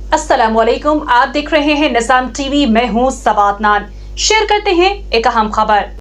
अस्सलामुअलैकुम, आप देख रहे हैं निज़ाम टीवी। मैं हूं सवात नान। शेयर करते हैं एक अहम खबर।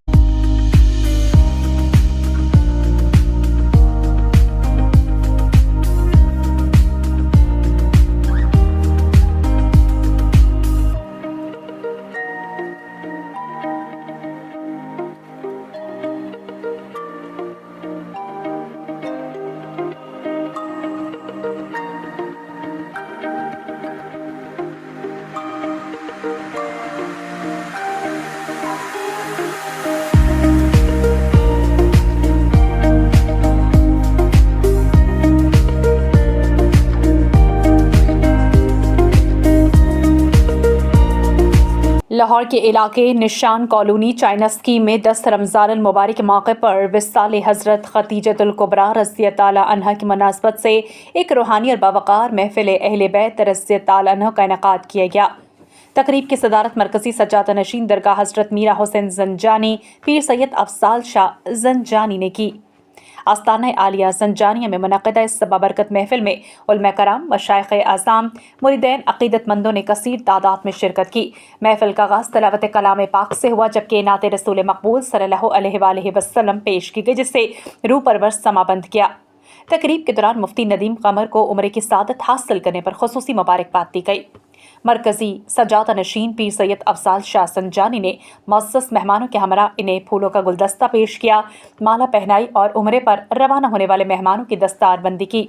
लाहौर के इलाके निशान कॉलोनी चाइना स्कीम में 10 रमज़ान मुबारक के मौके पर विसाल हज़रत खतीजतुल कुबरा रज़ियल्लाहु ताला अन्हा की मुनासबत से एक रूहानी और बावक़ार महफ़िल अहले बैत रज़ियल्लाहु ताला अन्हा का इनेकाद किया गया। तकरीब की सदारत मरकज़ी सज्जादा नशीन दरगाह हज़रत मीरा हुसैन ज़ंजानी पीर सैयद अफज़ाल शाह ज़ंजानी ने की। आस्ताना आलिया ज़ंजानिया में मुनक़िदा इस बाबरकत महफ़िल में उलमा कराम, मशाइख़ आज़ाम, मुरीदैन, अक़ीदतमंदों ने कसीर तादाद में शिरकत की। महफ़िल का आगाज़ तिलावत कलाम पाक से हुआ, जबकि नात रसूल मक़बूल सल्लल्लाहु अलैहि वसल्लम पेश की गई, जिससे रूह परवर समाबंद किया। तकरीब के दौरान मुफ्ती नदीम कमर को उम्र की सादत हासिल करने पर खुसूसी मुबारकबाद दी गई। मरकज़ी सजादा नशीन पीर सैयद अफज़ाल शाह ज़ंजानी ने मुअज़्ज़ज़ मेहमानों के हमरा इन्हें फूलों का गुलदस्ता पेश किया, माला पहनाई और उम्रे पर रवाना होने वाले मेहमानों की दस्तारबंदी की।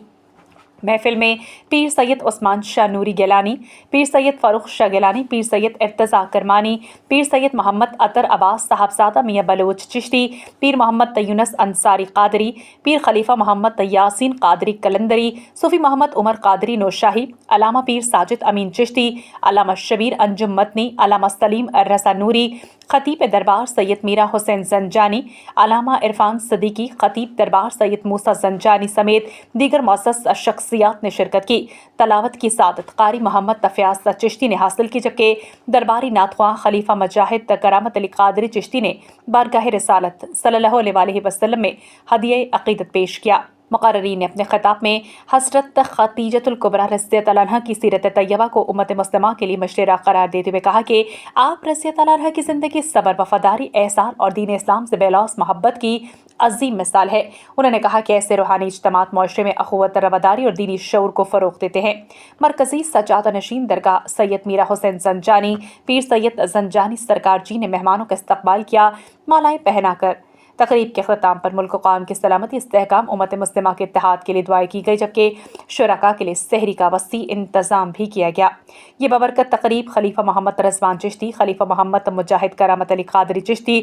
महफिल में पीर सैयद उस्मान शाह नूरी गिलानी, पीर सैयद फ़ारूक शाह गिलानी, पीर सैयद इर्तज़ा करमानी, पीर सैयद मोहम्मद अतर अब्बास साहबजादा मियाँ बलोच चिश्ती, पीर मोहम्मद तयूनस अंसारी कादरी, पीर खलीफा मोहम्मद यासीन कादरी कलंदरी, सूफ़ी मोहम्मद उमर कादरी नौशाही, अलामा पीर साजिद अमीन चिश्ती, अलामा शबीर अंजुम मदनी, अलामा सलीम रसा नूरी, खतीब दरबार सैयद मीरा हुसैन ज़ंजानी, अलामा इरफान सदीकी, खतीब दरबार सैयद मूसा ज़ंजानी समेत दीगर मुअज़्ज़ज़ शख्सियात ने शिरकत की। तलावत की सादत कारी मोहम्मद तफ़याज़ चिश्ती ने हासिल की, जबकि दरबारी नातख़्वां खलीफा मजाहिद करामत अली कादरी चिश्ती ने बारगाह रिसालत सल्लल्लाहु अलैहि वसल्लम में हदिया अक़ीदत पेश किया। मुक़र्ररीन ने अपने ख़िताब में हज़रत खतीजतुल कुबरा रज़ियल्लाहु ताला अन्हा की सीरत तैयबा को उम्मत मुस्लिमा के लिए मशरा करार देते हुए कहा कि आप रज़ियल्लाहु ताला अन्हा की ज़िंदगी सब्र, वफ़ादारी, एहसान और दीन इस्लाम से बेलौस मोहब्बत की अजीम मिसाल है। उन्होंने कहा कि ऐसे रूहानी इज्तिमात मुआशरे में अख़ुवत, रवादारी और दीनी शऊर को फ़रोग़ देते हैं। मरकज़ी सज्जादा नशीन दरगाह सैयद मीरा हुसैन ज़ंजानी पीर सैयद ज़ंजानी सरकार जी ने मेहमानों का इस्तक़बाल किया, मालाएँ पहनाकर। तकरीब के ख़िताम पर मुल्क कौम की सलामती, इस्तेहकाम, उम्मत मुस्लिमा के इत्तेहाद के लिए दुआएं की गई, जबकि शुरका के लिए सहरी का वसी इंतज़ाम भी किया गया। ये बबरकत तकरीब खलीफा मोहम्मद रज़वान चिश्ती, खलीफा मोहम्मद मुजाहिद करामत अली कादरी चिश्ती,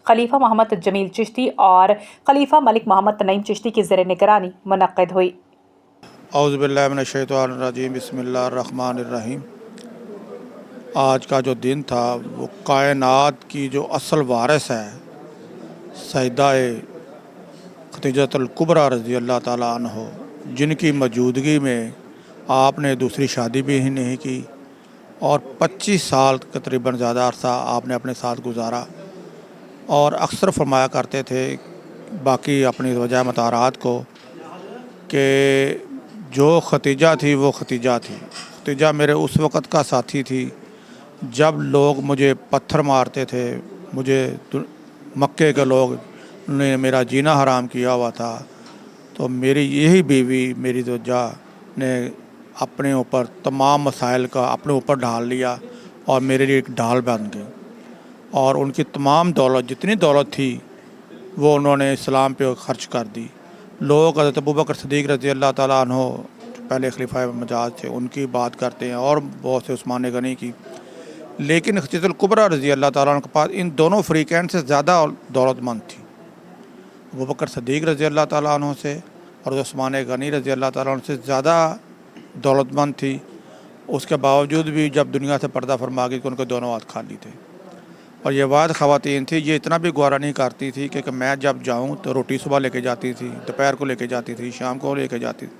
खलीफा मोहम्मद जमील चिश्ती और खलीफा मलिक मोहम्मद नईम चिश्ती की ज़ेर निगरानी मुनक़्क़िद हुई। औज़ु बिल्लाहि मिनश शैतानिर रजीम, बिस्मिल्लाहिर रहमानिर रहीम। आज का जो दिन था वो कायनात की जो असल वारिस है सैयदा खतीजतुल कुबरा रज़ियल्लाहु ताला अन्हा, जिनकी मौजूदगी में आपने दूसरी शादी भी ही नहीं की और 25 साल तकरीबन ज़्यादा अरसा आपने अपने साथ गुजारा। और अक्सर फरमाया करते थे बाकी अपनी वजह मतारात को कि जो खतीजा थी वो खतीजा थी। खतीजा मेरे उस वक़्त का साथी थी जब लोग मुझे पत्थर मारते थे, मुझे मक्के के लोग ने मेरा जीना हराम किया हुआ था, तो मेरी यही बीवी मेरी ज़ौजा ने अपने ऊपर तमाम मसाइल का अपने ऊपर ढाल लिया और मेरे लिए एक ढाल बन गई। और उनकी तमाम दौलत, जितनी दौलत थी, वो उन्होंने इस्लाम पे खर्च कर दी। लोग हज़रत अबू बकर सिद्दीक़ रज़ियल्लाहु ताला अन्हु पहले खलीफा मजाज थे, उनकी बात करते हैं और बहुत से उस्मान गनी की, लेकिन खतीजतुल कुबरा रज़ियल्लाहु ताला अन्हा के पास इन दोनों फ़रीक़ैन से ज़्यादा दौलतमंद थी। अबू बकर सिद्दीक़ रज़ियल्लाहु ताला अन्हु से और उस्मान गनी रज़ियल्लाहु ताला अन्हु से ज़्यादा दौलतमंद थी। उसके बावजूद भी जब दुनिया से पर्दा फरमा गई तो उनके दोनों हाथ खाली थे। और ये वाद ख़वातीन थी, ये इतना भी गवारा नहीं करती थी कि मैं जब जाऊँ तो रोटी सुबह लेके जाती थी, दोपहर को लेके जाती थी, शाम को लेके जाती थी।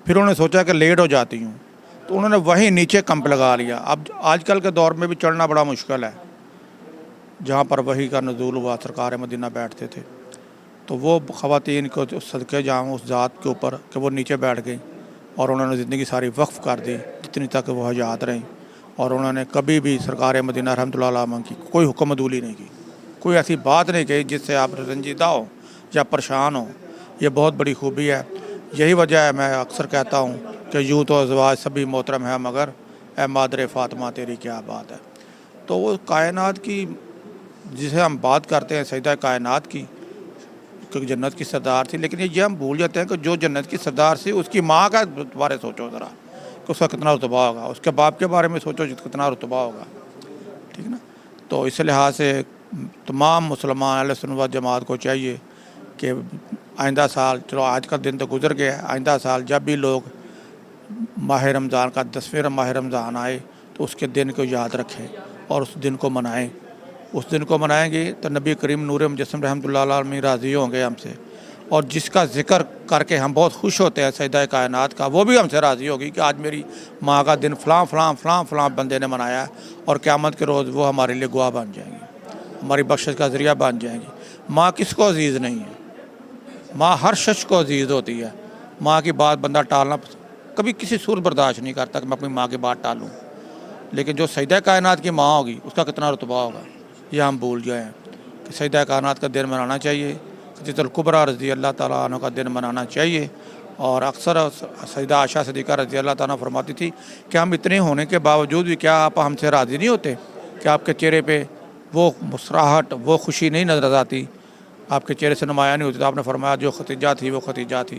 फिर उन्होंने सोचा कि लेट हो जाती हूँ तो उन्होंने वहीं नीचे कैंप लगा लिया। अब आजकल के दौर में भी चढ़ना बड़ा मुश्किल है, जहाँ पर वही का नज़ूल हुआ, सरकार मदीना बैठते थे, तो वो ख़वातीन को सदके जाऊँ उस ज़ात के ऊपर कि वो नीचे बैठ गई اور انہوں نے زندگی ساری وقف کر دی جتنی تک وہ حیات رہیں، اور انہوں نے کبھی بھی سرکار مدینہ رحمۃ اللہ علیہ کی کوئی حکم عدولی نہیں کی، کوئی ایسی بات نہیں کہی جس سے آپ رنجیدہ ہو یا پریشان ہو۔ یہ بہت بڑی خوبی ہے، یہی وجہ ہے میں اکثر کہتا ہوں کہ یوں تو ازواج سبھی محترم ہے مگر اے مادر فاطمہ تیری کیا بات ہے۔ تو وہ کائنات کی جسے ہم بات کرتے ہیں سیدہ کائنات کی، کہ جنت کی سردار تھی، لیکن یہ ہم بھول جاتے ہیں کہ جو جنت کی سردار تھی اس کی ماں کا بارے سوچو ذرا کہ اس کا کتنا رتبہ ہوگا، اس کے باپ کے بارے میں سوچو کتنا رتبہ ہوگا، ٹھیک نا۔ تو اس لحاظ سے تمام مسلمان اہل سنت و جماعت کو چاہیے کہ آئندہ سال، چلو آج کا دن تو گزر گیا ہے، آئندہ سال جب بھی لوگ ماہ رمضان کا 10ویں ماہ رمضان آئے تو اس کے دن کو یاد رکھیں اور اس دن کو منائیں۔ اس دن کو منائیں گے تو نبی کریم نور مجسم رحمۃ اللہ علیہ راضی ہوں گے ہم سے، اور جس کا ذکر کر کے ہم بہت خوش ہوتے ہیں سیدہ کائنات کا، وہ بھی ہم سے راضی ہوگی کہ آج میری ماں کا دن فلاں فلاں فلاں فلاں بندے نے منایا ہے، اور قیامت کے روز وہ ہمارے لیے گواہ بن جائیں گی، ہماری بخشش کا ذریعہ بن جائیں گی۔ ماں کس کو عزیز نہیں ہے؟ ماں ہر شخص کو عزیز ہوتی ہے۔ ماں کی بات بندہ ٹالنا کبھی کسی صورت برداشت نہیں کرتا کہ میں اپنی ماں کی بات ٹالوں، لیکن جو سیدہ کائنات کی ماں ہوگی اس کا کتنا رتبہ ہوگا یہ ہم بھول جائیں کہ سیدہ کائنات کا دن منانا چاہیے، خدیجہ الکبریٰ رضی اللہ تعالیٰ عنہ کا دن منانا چاہیے۔ اور اکثر سیدہ عائشہ صدیقہ رضی اللہ تعالیٰ فرماتی تھی کہ ہم اتنے ہونے کے باوجود بھی کیا آپ ہم سے راضی نہیں ہوتے کہ آپ کے چہرے پہ وہ مسراہٹ، وہ خوشی نہیں نظر آتی، آپ کے چہرے سے نمایاں نہیں ہوتی۔ تو آپ نے فرمایا جو ختیجہ تھی وہ ختیجہ تھی،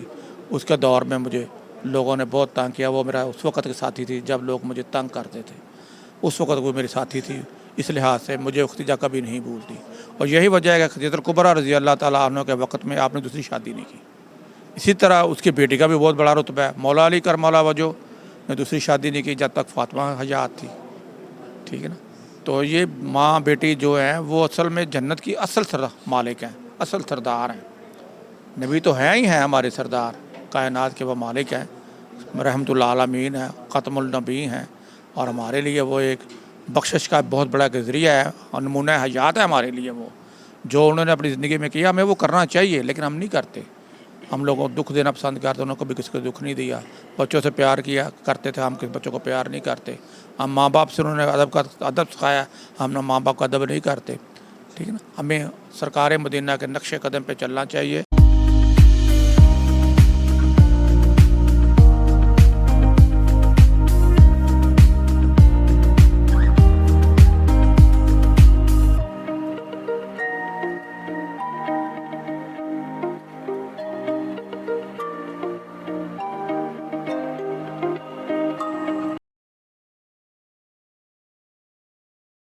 اس کے دور میں مجھے لوگوں نے بہت تنگ کیا، وہ میرا اس وقت کے ساتھی تھی جب لوگ مجھے تنگ کرتے تھے، اس وقت وہ میری ساتھی تھی، اس لحاظ سے مجھے ختیجہ کبھی نہیں بھولتی۔ اور یہی وجہ ہے کہ خدیجہ الکبریٰ رضی اللہ تعالیٰ عنہ کے وقت میں آپ نے دوسری شادی نہیں کی۔ اسی طرح اس کی بیٹی کا بھی بہت بڑا رتبہ ہے، مولا علی کرم اللہ وجہ نے دوسری شادی نہیں کی جب تک فاطمہ حیات تھی، ٹھیک ہے نا۔ تو یہ ماں بیٹی جو ہیں وہ اصل میں جنت کی اصل مالک ہیں، اصل سردار ہیں۔ نبی تو ہیں ہی ہیں ہمارے سردار، کائنات کے وہ مالک ہیں، رحمۃ اللہ عالمین ہیں، ختم النبی ہیں، اور ہمارے لیے وہ ایک بخشش کا بہت بڑا ذریعہ ہے اور نمونہ حیات ہے ہمارے لیے۔ وہ جو انہوں نے اپنی زندگی میں کیا ہمیں وہ کرنا چاہیے، لیکن ہم نہیں کرتے۔ ہم لوگوں کو دکھ دینا پسند کرتے، انہوں نے کبھی کسی کو دکھ نہیں دیا، بچوں سے پیار کیا کرتے تھے، ہم کسی بچوں کو پیار نہیں کرتے۔ ہم ماں باپ سے انہوں نے ادب سکھایا، ہم نے ماں باپ کا ادب نہیں کرتے، ٹھیک ہے نا۔ ہمیں سرکار مدینہ کے نقش قدم پہ چلنا چاہیے۔